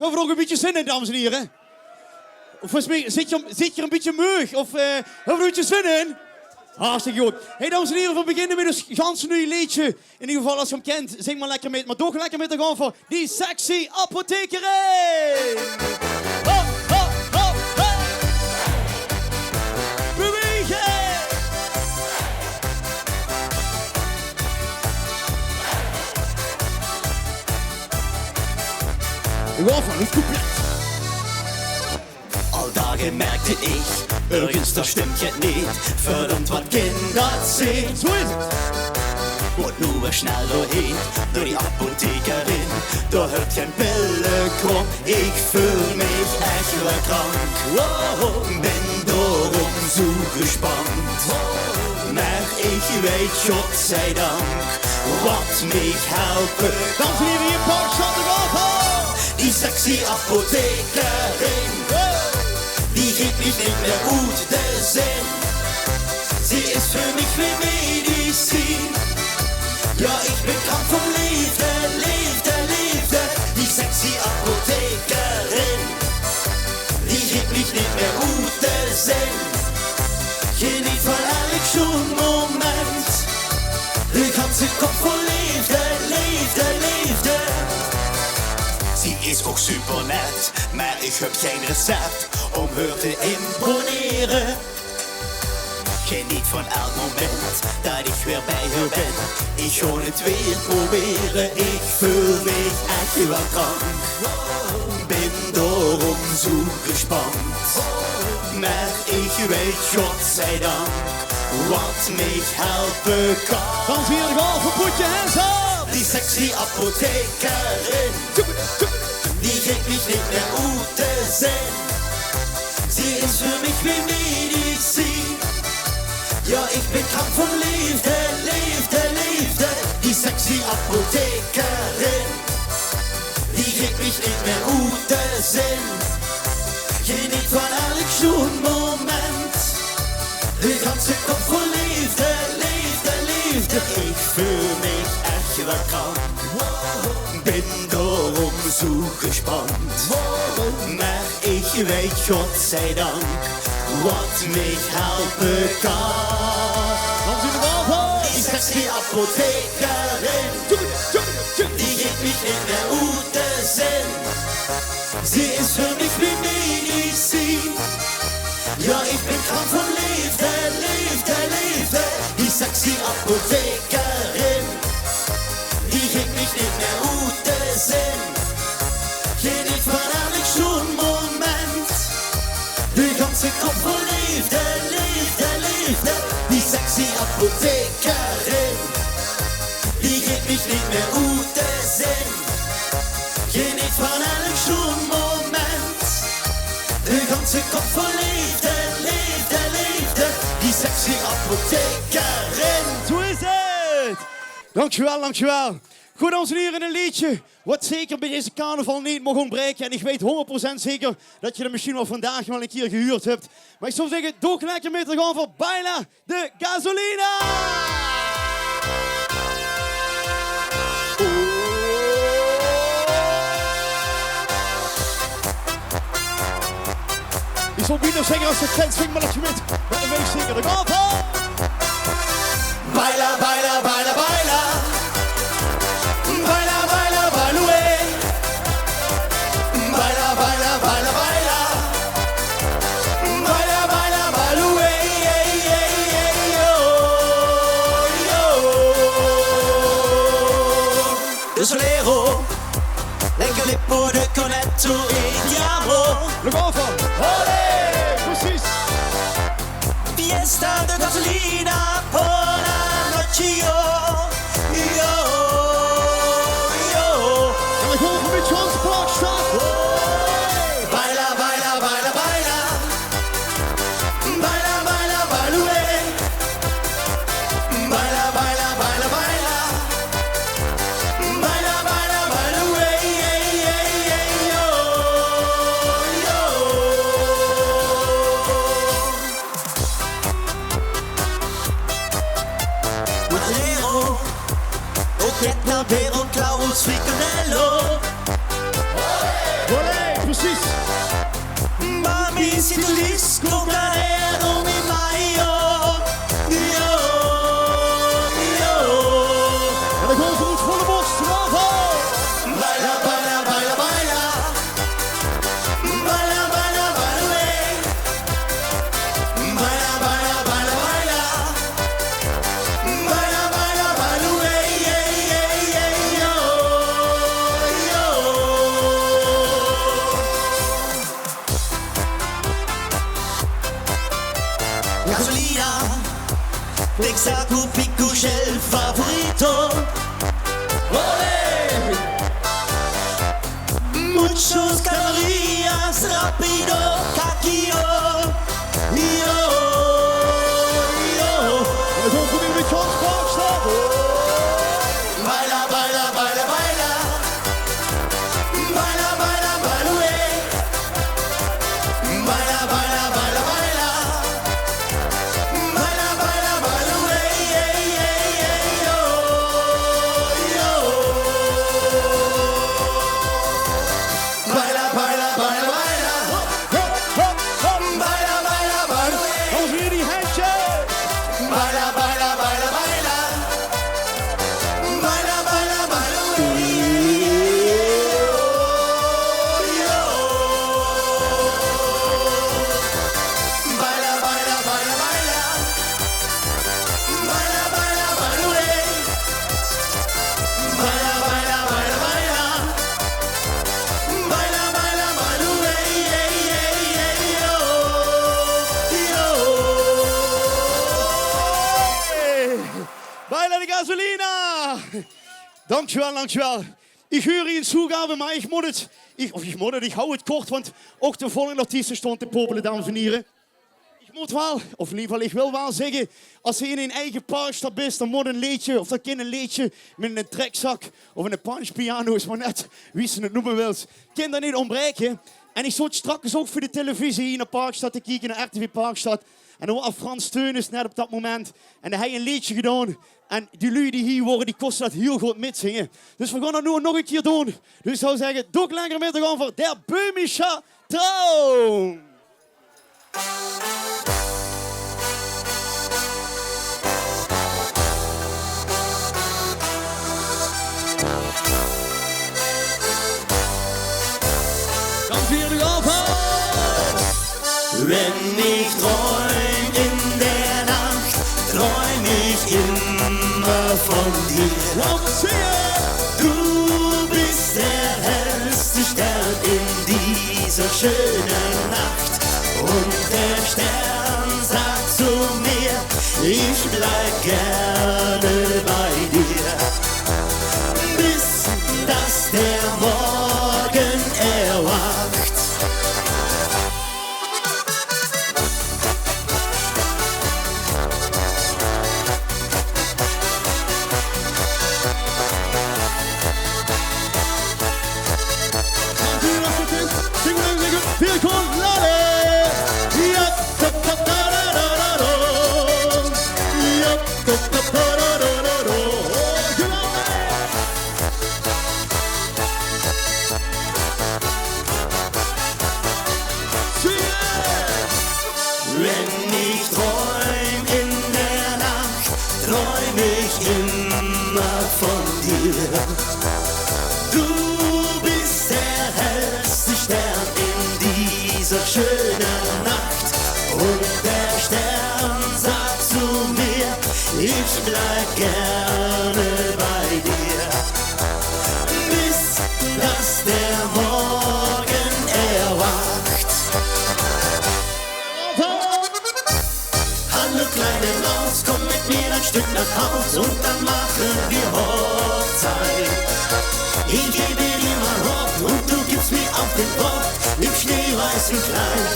We hebben er ook een beetje zin in, dames en heren. Volgens mij zit je er een beetje meug. Of hebben we er een beetje zin in? Hartstikke goed. Hey, dames en heren, we beginnen met een ganz nieuw liedje. In ieder geval, als je hem kent, zing maar lekker mee. Maar toch lekker met de gewoon voor die sexy apothekerij. Hop, hop, hop, hop. Bewegen! Gewoon van het couplet. Al dagen merkte ich, irgendwas da stimmt jetzt nicht. Verdammt, was Kinder sehen. Zo is het. Und nur schnell dahin, durch die Apothekerin. Da hört kein Pille krumm, ich fühl mich echt krank. Oh, bin darum so gespannt. Maar ich weet, Gott sei Dank, wat mich helpen Dames en heren, hier Park staat er wel van. Die sexy Apothekerin, die gibt mich nicht mehr gut der Sinn. Sie ist für mich wie Medizin. Ja, ich bin krank vom Liefde, Liefde, Liefde. Die sexy Apothekerin, die gibt mich nicht mehr gut der Sinn. Geniet van elk zo'n moment. De ganze Kopf voll Liefde, Liefde, Liefde. Sie ist auch super nett, maar ich hab kein Rezept, um haar te imponeren. Geniet van elk moment, dat ich weer bij haar ben. Ich schon het weer proberen, ich fühl mich echt wel krank. Bin darum so gespannt. Maar ich weet, Gott sei Dank, wat mich helpen kan. Dames en heren, gewoon voor put your hands up. Die sexy Apothekerin, die gibt mich nicht mehr gute Sinn. Sie ist für mich wie Medizin. Ja, ich bin krank von Liefde, Liefde, Liefde. Die sexy Apothekerin, die gibt mich nicht mehr gute Sinn. Geniet van elk zo'n moment. De ganze Kopf voll Liefde, Liefde, Liefde. Ich fühl mich echt wel krank. Bin darum so gespannt. Maar ich weet, Gott sei Dank, wat mich helpen kan. Dames en heren, wel Die sexy Apothekerin, die gibt mich nicht mehr gute Sinn. Sie ist für mich wie Medizin. Ja, ich bin krank von Liefde, Liefde, Liefde. Die sexy Apothekerin, die gibt mich nicht mehr gute Sinn. Geniet van elk zo'n moment. De ganze Kopf voll Liefde, Liefde, Liefde. Die sexy Apothekerin, die gibt mich nicht mehr gute Sinn. Geniet van elk zo'n moment. De ganze Kopf voll Liefde, Liefde, Liefde. Die sexy Apothekerin. Zo is het! Dankjewel, dankjewel. Goed, dames en heren, een liedje wat zeker bij deze carnaval niet mag ontbreken. En ik weet 100% zeker dat je er misschien wel vandaag wel een keer gehuurd hebt. Maar ik zou zeggen, doe lekker mee te gaan voor Baila de Gasolina! Ik zal niet nog zeggen als het kent, zing maar dat je met een wees zeker de gaan van! Baila, baila, baila, baila. Baila, baila, baila, wey. Baila, baila, baila, baila. Baila, baila, baila, wey. Yo, yo. De solero, lekker lippo de cornetto indiamo. De gaan van! Olé! Precies! Fiesta de gasolina por la noche, yo, yo, yo. En we gaan van met John's Parkstad! Baila, baila, baila, baila. Baila, baila, baila, wey. Baila, baila, baila, baila. Baila, baila, baila, wey. Yo, precies. Mami, si tu disco carero mi maio. Yo, yo. En dan gaan ze goed voor de borst. Bravo! Baila, baila, baila, baila. Baila, baila, baila, wey. Baila, baila, baila, baila. Baila, baila, baila, wey. Yeah, yeah, yeah, yo, yo. Gasolina, Texaco, Pico, Shell, Favorito. Olé! Muchos calorías, rápido, caquillo. Yo, yo. En dan gaan ze weer met Jans Parkstad. Baila, baila, baila, baila. Baila, baila, baila, wey. Baila, baila, baila, baila. Baila, baila, baila, wey. Yeah, yeah, yeah, yo, yo. Baila, baila, baila, baila. Hop, hop, hop. Baila, baila, baila, wey. Dames en heren, die handshake. Baila, baila, baila, baila. Baila, baila, baila, wey. Yo. Baila, baila, baila, baila. Baila, baila, baila, wey. Baila, baila, baila, baila. Baila, baila, baila, wey. Yeah, yeah, yeah, yo. Yo. Hey, Baila de Gasolina. Dankjewel, dankjewel. Ik huur hier een toegave, maar ik hou het kort, want ook de volgende artiesten stond te popelen, dames en heren. Ik moet wel, of in ieder geval, ik wil wel zeggen, als je in een eigen parkstad bent, dan moet een liedje, of dat kind een liedje met een trekzak, of een punchpiano, is maar net wie ze het noemen wilt. Kind dat niet ontbreken. En ik zat straks ook voor de televisie hier naar Parkstad te kijken, naar RTV Parkstad. En dan was Frans Teunis net op dat moment. En dan heb hij een liedje gedaan. En die lui die hier worden, die kosten dat heel goed mitzingen. Dus we gaan dat nu nog een keer doen. Dus ik zou zeggen, doe ik lekker mee te gaan voor Der Böhmischer Traum. Dames en heren, gaan we. Wenn ich träum in der Nacht, träum ich immer von dir. Laten we zingen. Du bist der hellste Stern in dieser schönen Nacht. Und der Stern sagt zu mir, ich bleib gerne bei dir. Bis dass der Morgen erwacht. Willkommen, Lade! Ja, da, da, da, da, da, da. Ja, da, da, da, da, da, da. Wenn ich träum in der Nacht, träum ich immer von dir. Du bist der hellste Stern in dieser schönen Nacht. Und der Stern sagt zu mir, ich bleib gerne bei dir. Bis dass der Morgen erwacht. Hallo kleine Maus, komm mit mir ein Stück nach Haus und dann machen wir Hochzeit. Ich gebe dir mein Wort und du gibst mir auf den Wort im schneeweißen Kleid.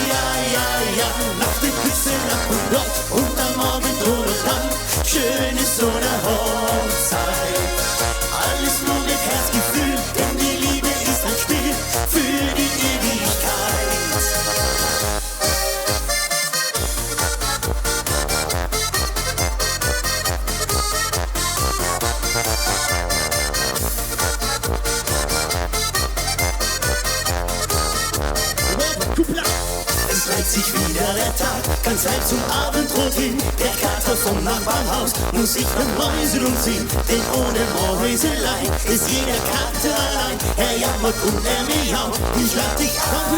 Ja, ja, ja, nach dem Küssen ab und dort und am Morgen Ton und Dank. Schön ist so eine Hochzeit. Alles nur mit Herzgefühl, denn die Liebe ist ein Spiel für die Ewigkeit. Es neigt sich wieder der Tag, ganz halb zum Abendrot hin. Der Kater vom Nachbarhaus muss sich beim Mäusen umziehen. Denn ohne Mäuselei ist jeder Kater allein. Er jammert und er miaut, ich lach dich an.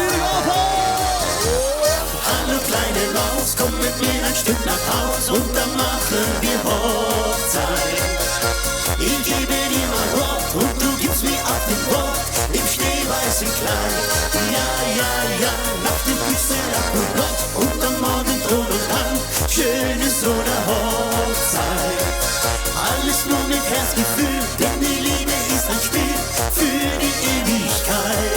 Hallo kleine Maus, komm mit mir ein Stück nach Haus und dann machen wir Hochzeit. Ich gebe dir mein Wort und du gibst mir auch den Wort im schneeweißen Kleid. Ja, ja, ja, nach dem Küssen ab und Gott und am Morgen Thron und Hand. Schöne so eine Hochzeit. Alles nur mit Herzgefühl, denn die Liebe ist ein Spiel für die Ewigkeit.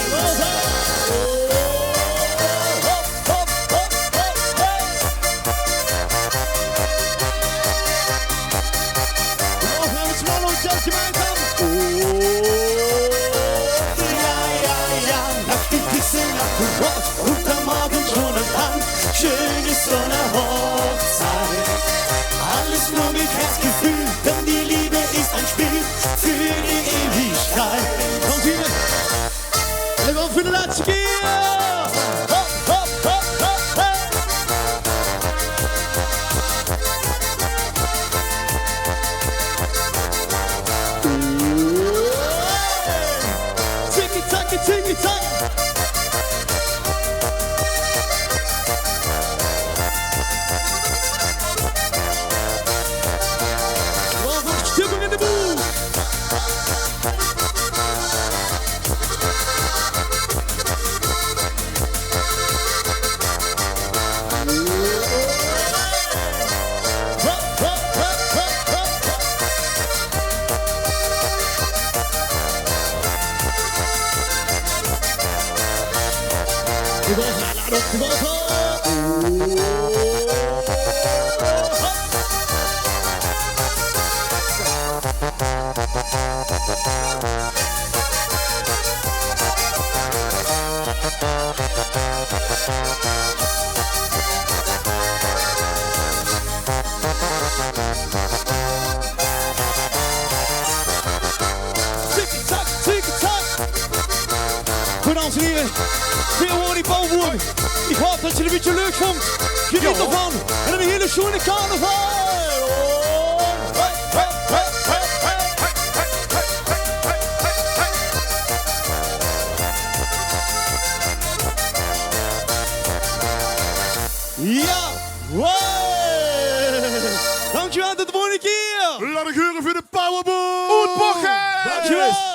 Und am Morgen schon ein Hand, schön ist so eine Hochzeit. Alles nur mit Herzgefühl, denn die Liebe ist ein Spiel für die Ewigkeit. Kommt hier! Even voor de laatste keer! Hop, hop, hop, hop, hop! Tiki-taki, tiki-taki! Stimmung in de boel! Goed, dames en heren. Veel hoor die bouwboer. Ik hoop dat je het een beetje leuk vond. Geniet ervan. En een hele schone carnaval. Ja, dankjewel, tot de volgende keer. Laat ik horen voor de Powerboy. Oetbochen. Dankjewel.